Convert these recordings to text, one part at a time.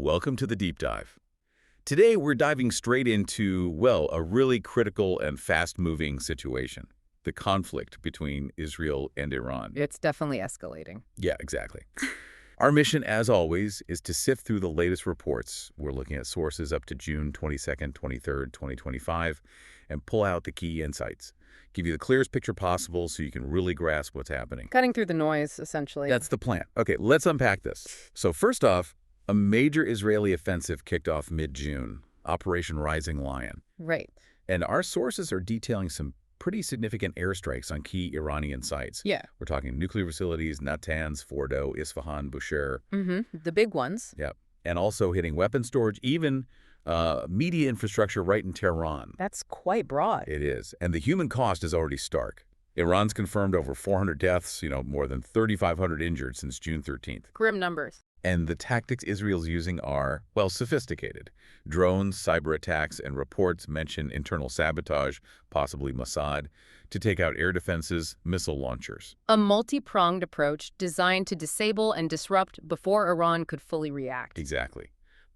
Welcome to the Deep Dive. Today, we're diving straight into, well, a really critical and fast-moving situation, the conflict between Israel and Iran. It's definitely escalating. Yeah, exactly. Our mission, as always, is to sift through the latest reports. We're looking at sources up to June 22nd, 23rd, 2025, and pull out the key insights. Give you the clearest picture possible so you can really grasp what's happening. Cutting through the noise, essentially. That's the plan. Okay, let's unpack this. So first off, a major Israeli offensive kicked off mid-June, Operation Rising Lion. Right. And our sources are detailing some pretty significant airstrikes on key Iranian sites. Yeah. We're talking nuclear facilities, Natanz, Fordo, Isfahan, Bushehr. The big ones. Yep. And also hitting weapon storage, even media infrastructure right in Tehran. That's quite broad. It is. And the human cost is already stark. Iran's confirmed over 400 deaths, more than 3,500 injured since June 13th. Grim numbers. And the tactics Israel's using are, well, sophisticated. Drones, cyber attacks, and reports mention internal sabotage, possibly Mossad, to take out air defenses, missile launchers. A multi-pronged approach designed to disable and disrupt before Iran could fully react. Exactly.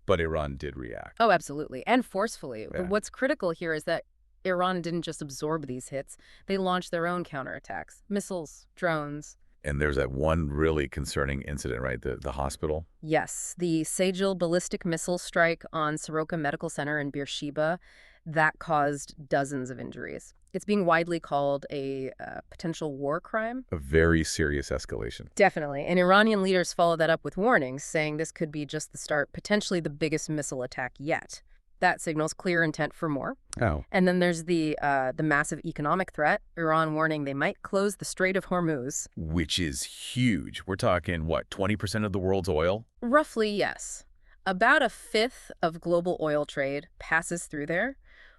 But Iran did react. Oh, absolutely. And forcefully. Yeah. What's critical here is that Iran didn't just absorb these hits. They launched their own counterattacks. Missiles, drones. And there's that one really concerning incident, right? The hospital? Yes, the Sajil ballistic missile strike on Soroka Medical Center in Beersheba, that caused dozens of injuries. It's being widely called a potential war crime. A very serious escalation. Definitely. And Iranian leaders followed that up with warnings, saying this could be just the start, potentially the biggest missile attack yet. That signals clear intent for more. Oh. And then there's the massive economic threat, Iran warning they might close the Strait of Hormuz. Which is huge. We're talking, what, 20% of the world's oil? Roughly, yes. About a fifth of global oil trade passes through there.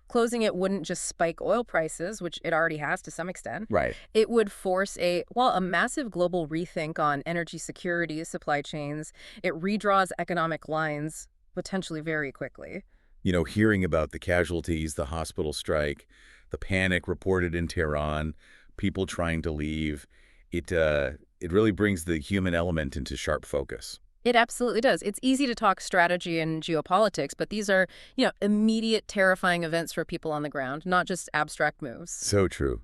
Closing it wouldn't just spike oil prices, which it already has to some extent. Right. It would force a massive global rethink on energy security, supply chains. It redraws economic lines potentially very quickly. Hearing about the casualties, the hospital strike, the panic reported in Tehran, people trying to leave, it really brings the human element into sharp focus. It absolutely does. It's easy to talk strategy and geopolitics, but these are, immediate terrifying events for people on the ground, not just abstract moves. So true.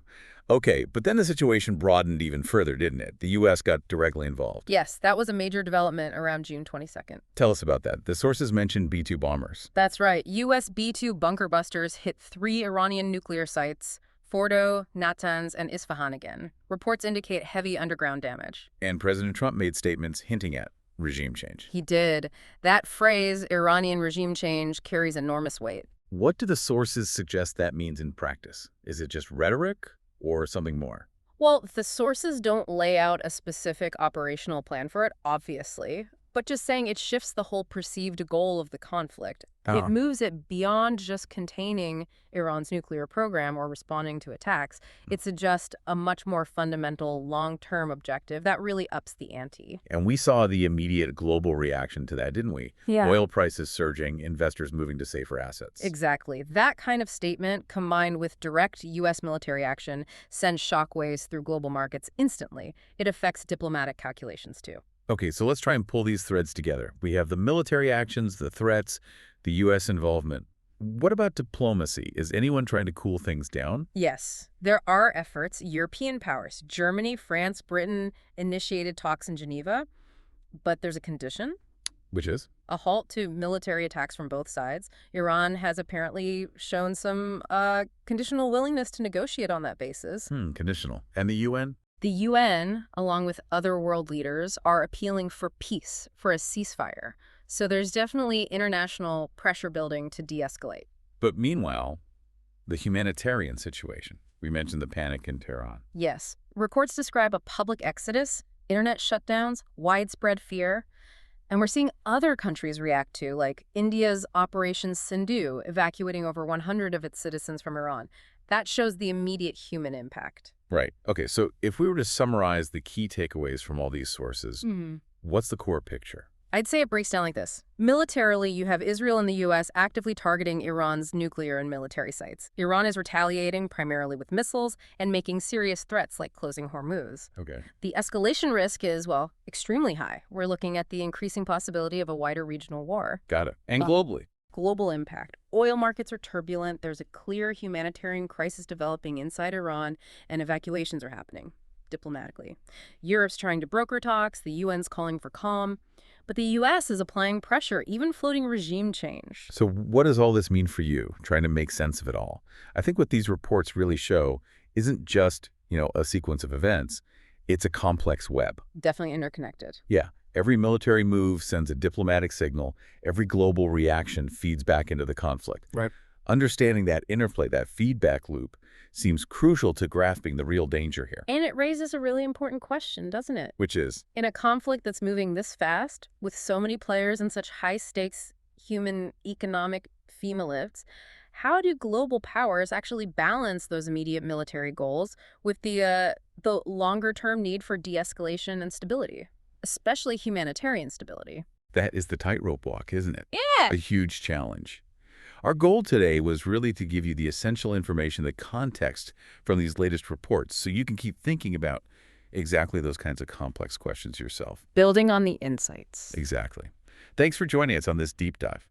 Okay, but then the situation broadened even further, didn't it? The U.S. got directly involved. Yes, that was a major development around June 22nd. Tell us about that. The sources mentioned B-2 bombers. That's right. U.S. B-2 bunker busters hit 3 Iranian nuclear sites, Fordo, Natanz, and Isfahan again. Reports indicate heavy underground damage. And President Trump made statements hinting at regime change. He did. That phrase, Iranian regime change, carries enormous weight. What do the sources suggest that means in practice? Is it just rhetoric or something more? Well, the sources don't lay out a specific operational plan for it, obviously, but just saying it shifts the whole perceived goal of the conflict. It moves it beyond just containing Iran's nuclear program or responding to attacks. It suggests a much more fundamental long-term objective that really ups the ante. And we saw the immediate global reaction to that, didn't we? Yeah. Oil prices surging, investors moving to safer assets. Exactly. That kind of statement, combined with direct U.S. military action, sends shockwaves through global markets instantly. It affects diplomatic calculations, too. Okay, so let's try and pull these threads together. We have the military actions, the threats, the U.S. involvement. What about diplomacy? Is anyone trying to cool things down? Yes, there are efforts. European powers, Germany, France, Britain, initiated talks in Geneva, but there's a condition. Which is? A halt to military attacks from both sides. Iran has apparently shown some conditional willingness to negotiate on that basis. Conditional. And the UN? The UN, along with other world leaders, are appealing for peace, for a ceasefire. So there's definitely international pressure building to de-escalate. But meanwhile, the humanitarian situation. We mentioned the panic in Tehran. Yes. Reports describe a public exodus, internet shutdowns, widespread fear. And we're seeing other countries react to, like India's Operation Sindhu, evacuating over 100 of its citizens from Iran. That shows the immediate human impact. Right. Okay, so if we were to summarize the key takeaways from all these sources, what's the core picture? I'd say it breaks down like this. Militarily, you have Israel and the U.S. actively targeting Iran's nuclear and military sites. Iran is retaliating primarily with missiles and making serious threats like closing Hormuz. Okay. The escalation risk is, well, extremely high. We're looking at the increasing possibility of a wider regional war. Got it. And globally. Global impact. Oil markets are turbulent. There's a clear humanitarian crisis developing inside Iran, and evacuations are happening diplomatically. Europe's trying to broker talks. The UN's calling for calm. But the U.S. is applying pressure, even floating regime change. So what does all this mean for you, trying to make sense of it all? I think what these reports really show isn't just, a sequence of events. It's a complex web. Definitely interconnected. Yeah. Every military move sends a diplomatic signal. Every global reaction feeds back into the conflict. Right. Understanding that interplay, that feedback loop, seems crucial to grasping the real danger here. And it raises a really important question, doesn't it? Which is? In a conflict that's moving this fast, with so many players and such high-stakes human, economic FEMA lifts, how do global powers actually balance those immediate military goals with the longer-term need for de-escalation and stability, especially humanitarian stability? That is the tightrope walk, isn't it? Yeah! A huge challenge. Our goal today was really to give you the essential information, the context from these latest reports, so you can keep thinking about exactly those kinds of complex questions yourself. Building on the insights. Exactly. Thanks for joining us on this deep dive.